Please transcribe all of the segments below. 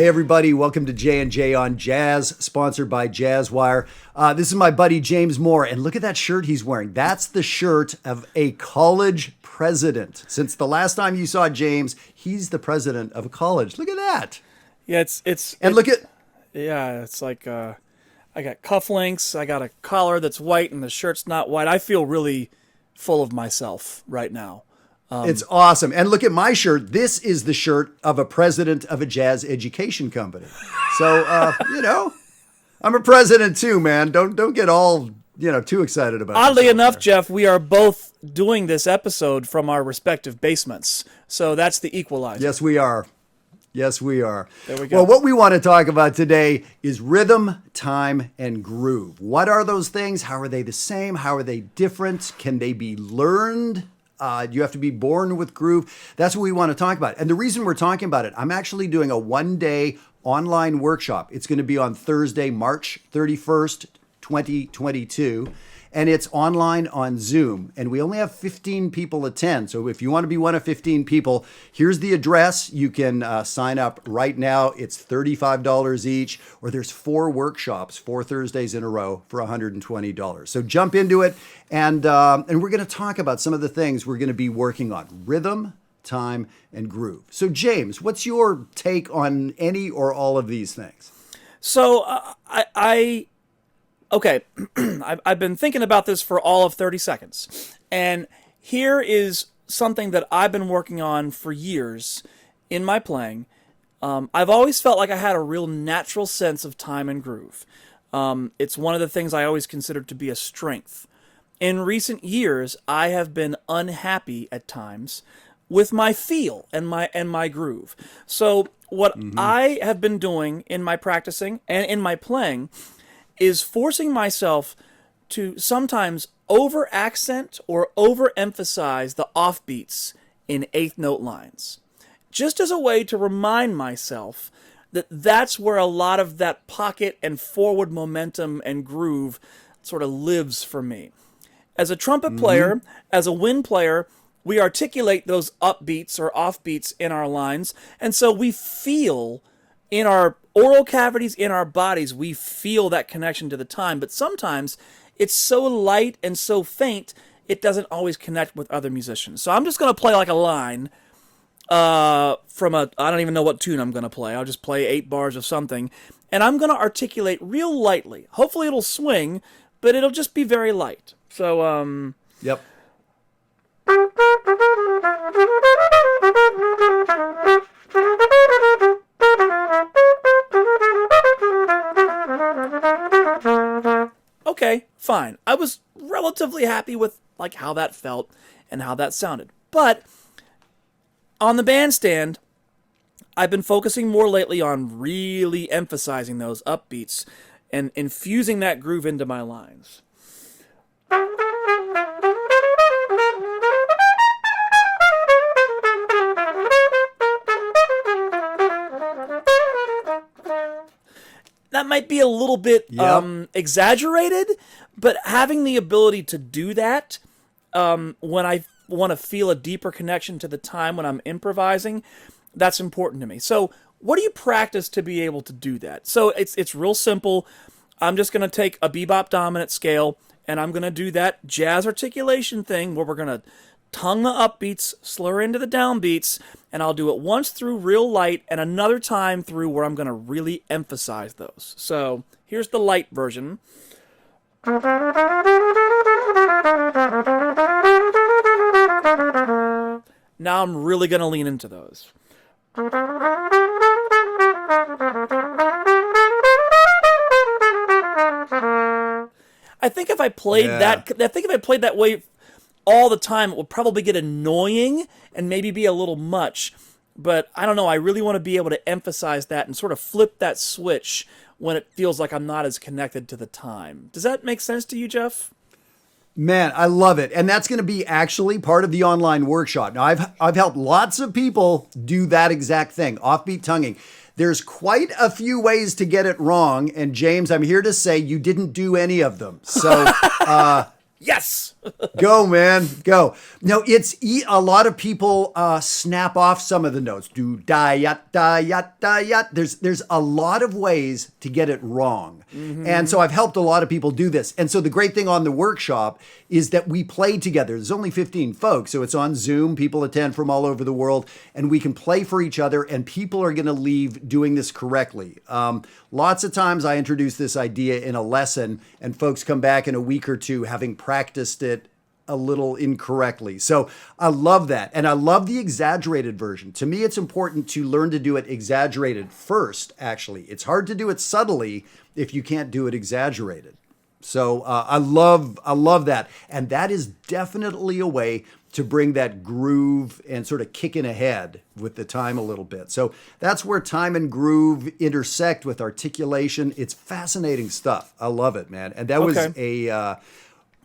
Hey everybody, welcome to J&J on Jazz, sponsored by JAZZWIRE. This is my buddy James Moore, and look at that shirt he's wearing. That's the shirt of a college president. Since the last time you saw James, he's the president of a college. Look at that. Yeah, it's like I got cufflinks, I got a collar that's white, and the shirt's not white. I feel really full of myself right now. It's awesome. And look at my shirt. This is the shirt of a president of a jazz education company. So, I'm a president too, man. Don't get all, too excited about it. Oddly enough, Jeff, we are both doing this episode from our respective basements. So that's the equalizer. Yes, we are. Yes, we are. There we go. Well, what we want to talk about today is rhythm, time, and groove. What are those things? How are they the same? How are they different? Can they be learned? You have to be born with groove. That's what we want to talk about. And the reason we're talking about it, I'm actually doing a one-day online workshop. It's going to be on Thursday, March 31st, 2022. And it's online on Zoom. And we only have 15 people attend. So if you want to be one of 15 people, here's the address. You can sign up right now. It's $35 each. Or there's 4 workshops, 4 Thursdays in a row for $120. So jump into it. And we're going to talk about some of the things we're going to be working on. Rhythm, time, and groove. So James, what's your take on any or all of these things? So Okay, I've been thinking about this for all of 30 seconds. And here is something that I've been working on for years in my playing. I've always felt like I had a real natural sense of time and groove. It's one of the things I always considered to be a strength. In recent years, I have been unhappy at times with my feel and my groove. So what I have been doing in my practicing and in my playing is forcing myself to sometimes over-accent or over-emphasize the offbeats in eighth note lines, just as a way to remind myself that that's where a lot of that pocket and forward momentum and groove sort of lives for me. As a trumpet player, as a wind player, we articulate those upbeats or offbeats in our lines, and so we feel in our oral cavities, in our bodies, we feel that connection to the time, but sometimes it's so light and so faint, it doesn't always connect with other musicians. So I'm just going to play like a line from I don't even know what tune I'm going to play. I'll just play 8 bars of something, and I'm going to articulate real lightly. Hopefully it'll swing, but it'll just be very light. So, Yep. Okay, fine. I was relatively happy with like how that felt and how that sounded. But on the bandstand, I've been focusing more lately on really emphasizing those upbeats and infusing that groove into my lines. That might be a little bit exaggerated, but having the ability to do that when I want to feel a deeper connection to the time when I'm improvising, that's important to me. So what do you practice to be able to do that? So it's real simple. I'm just going to take a bebop dominant scale, and I'm going to do that jazz articulation thing where we're going to tongue the upbeats, slur into the downbeats, and I'll do it once through real light and another time through where I'm going to really emphasize those. So here's the light version. Now I'm really going to lean into those. I think if I played that way all the time, it would probably get annoying and maybe be a little much. But I don't know, I really want to be able to emphasize that and sort of flip that switch when it feels like I'm not as connected to the time. Does that make sense to you, Jeff? Man, I love it. And that's going to be actually part of the online workshop. Now, I've helped lots of people do that exact thing, offbeat tonguing. There's quite a few ways to get it wrong. And James, I'm here to say you didn't do any of them. So, yes. Go, man, go. No, a lot of people snap off some of the notes. Do da yat da yat da yat. There's a lot of ways to get it wrong, and so I've helped a lot of people do this. And so the great thing on the workshop is that we play together. There's only 15 folks, so it's on Zoom. People attend from all over the world, and we can play for each other. And people are going to leave doing this correctly. Lots of times I introduce this idea in a lesson, and folks come back in a week or two having practiced it a little incorrectly. So I love that. And I love the exaggerated version. To me, it's important to learn to do it exaggerated first, actually. It's hard to do it subtly if you can't do it exaggerated. So I love that. And that is definitely a way to bring that groove and sort of kicking ahead with the time a little bit. So that's where time and groove intersect with articulation. It's fascinating stuff. I love it, man. And that was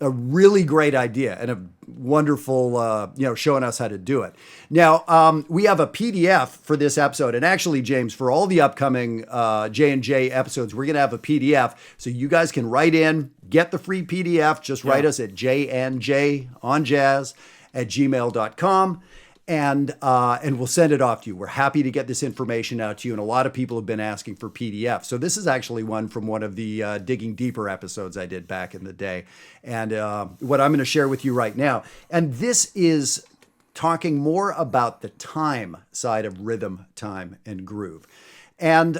a really great idea and a wonderful, showing us how to do it. Now, we have a PDF for this episode. And actually, James, for all the upcoming J&J episodes, we're going to have a PDF. So you guys can write in, get the free PDF. Just write us at JandJonJazz@gmail.com. And we'll send it off to you. We're happy to get this information out to you. And a lot of people have been asking for PDF. So this is actually one from one of the Digging Deeper episodes I did back in the day. And what I'm going to share with you right now. And this is talking more about the time side of rhythm, time, and groove. And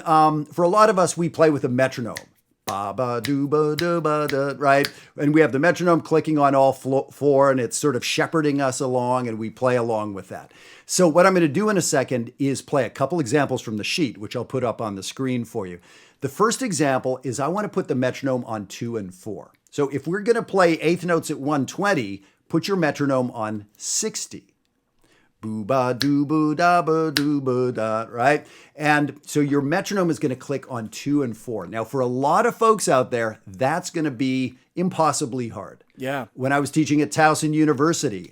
for a lot of us, we play with a metronome. Ba ba do ba do ba da, right? And we have the metronome clicking on all four, and it's sort of shepherding us along, and we play along with that. So what I'm going to do in a second is play a couple examples from the sheet, which I'll put up on the screen for you. The first example is I want to put the metronome on 2 and 4. So if we're going to play eighth notes at 120, put your metronome on 60. Boo ba doo boo da ba doo boo da, right? And so your metronome is going to click on 2 and 4. Now, for a lot of folks out there, that's going to be impossibly hard. Yeah. When I was teaching at Towson University,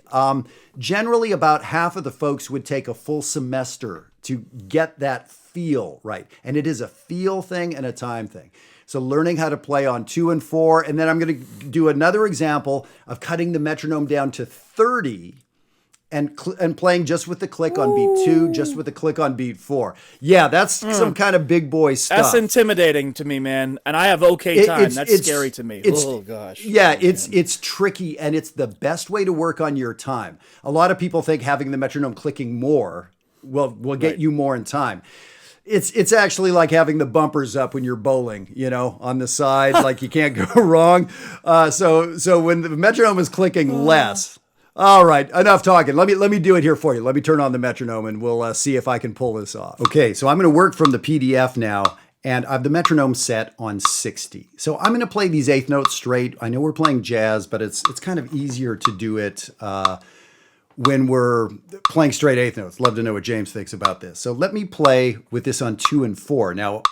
generally about half of the folks would take a full semester to get that feel right. And it is a feel thing and a time thing. So learning how to play on 2 and 4. And then I'm going to do another example of cutting the metronome down to 30 and playing just with the click on beat 2, just with the click on beat 4. Yeah, that's some kind of big boy stuff. That's intimidating to me, man. And I have okay time. That's scary to me. Oh, gosh. Yeah, it's tricky, and it's the best way to work on your time. A lot of people think having the metronome clicking more will get you more in time. It's actually like having the bumpers up when you're bowling, on the side, like you can't go wrong. So when the metronome is clicking less. All right, enough talking. Let me do it here for you. Let me turn on the metronome and we'll see if I can pull this off. Okay, so I'm going to work from the PDF now, and I have the metronome set on 60. So I'm going to play these eighth notes straight. I know we're playing jazz, but it's kind of easier to do it when we're playing straight eighth notes. Love to know what James thinks about this. So let me play with this on 2 and 4. Now,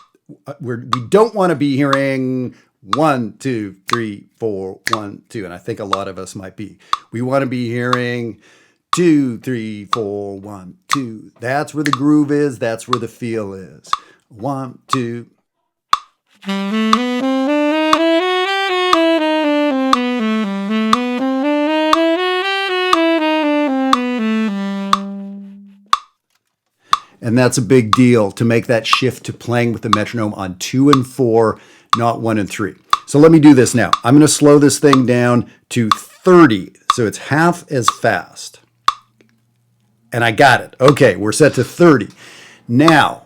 we don't want to be hearing 1, 2, 3, 4, 1, 2. And I think a lot of us might be. We want to be hearing 2, 3, 4, 1, 2. That's where the groove is. That's where the feel is. 1, 2. And that's a big deal to make that shift to playing with the metronome on 2 and 4, not 1 and 3. So let me do this now. I'm going to slow this thing down to 30. So it's half as fast. And I got it. Okay, we're set to 30. Now,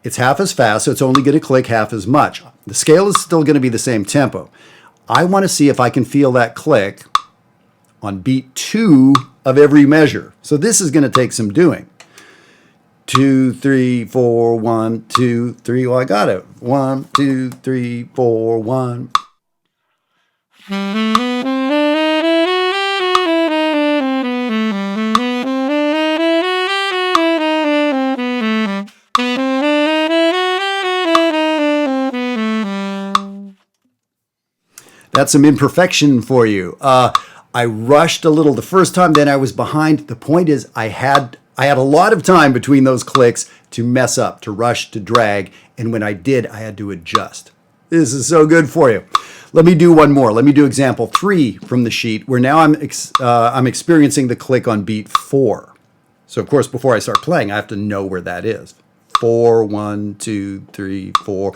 it's half as fast, so it's only going to click half as much. The scale is still going to be the same tempo. I want to see if I can feel that click on beat 2 of every measure. So this is going to take some doing. 2, 3, 4, 1, 2, 3. Well, I got it. 1, 2, 3, 4, 1. That's some imperfection for you. I rushed a little the first time, then I was behind. The point is I had a lot of time between those clicks to mess up, to rush, to drag. And when I did, I had to adjust. This is so good for you. Let me do one more. Let me do example 3 from the sheet, where now I'm experiencing the click on beat 4. So of course, before I start playing, I have to know where that is. 4, 1, 2, 3, 4,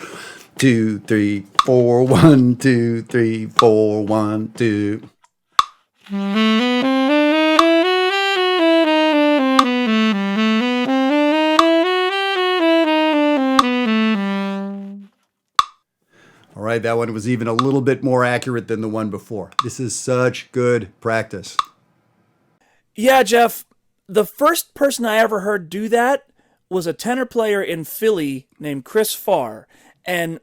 2, 3, 4, 1, 2, 3, 4, 1, 2. All right, that one was even a little bit more accurate than the one before. This is such good practice. Yeah, Jeff, the first person I ever heard do that was a tenor player in Philly named Chris Farr. And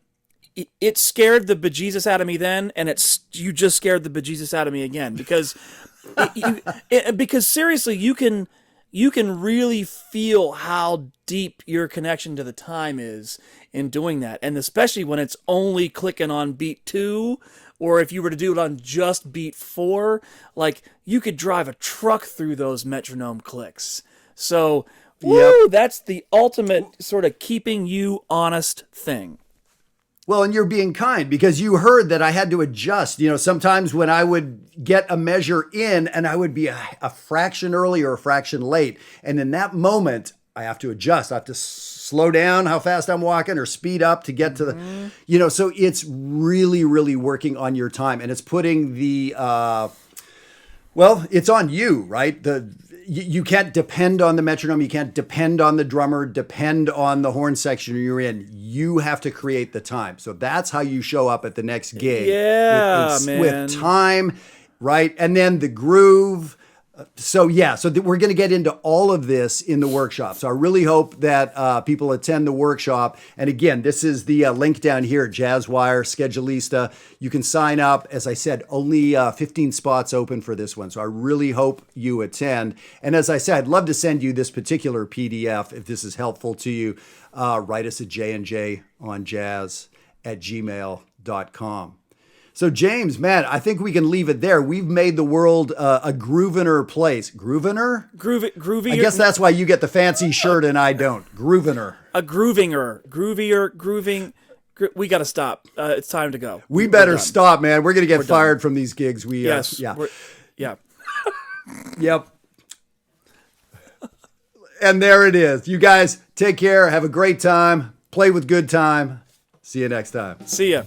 it scared the bejesus out of me then, and you just scared the bejesus out of me again. Because, because seriously, you can really feel how deep your connection to the time is in doing that. And especially when it's only clicking on beat 2, or if you were to do it on just beat 4, like you could drive a truck through those metronome clicks. So, woo, that's the ultimate sort of keeping you honest thing. Well, and you're being kind because you heard that I had to adjust. You know, sometimes when I would get a measure in and I would be a fraction early or a fraction late. And in that moment, I have to adjust. I have to slow down how fast I'm walking or speed up to get to the, you know, so it's really, really working on your time. And it's putting the, well, it's on you, right? You can't depend on the metronome. You can't depend on the drummer, depend on the horn section you're in. You have to create the time. So that's how you show up at the next gig. Yeah, man. With time, right? And then the groove. So we're going to get into all of this in the workshop. So I really hope that people attend the workshop. And again, this is the link down here at JAZZWIRE, Schedulista. You can sign up. As I said, only 15 spots open for this one. So I really hope you attend. And as I said, I'd love to send you this particular PDF if this is helpful to you. Write us at JandJonJazz@gmail.com. So James, man, I think we can leave it there. We've made the world a grooviner place. Grooviner? Groovy. I guess that's why you get the fancy shirt and I don't. Grooviner. A groovinger. Groovier, grooving. We got to stop. It's time to go. We better stop, man. We're going to get fired from these gigs. Yes. Yeah. Yeah. Yep. And there it is. You guys take care. Have a great time. Play with good time. See you next time. See ya.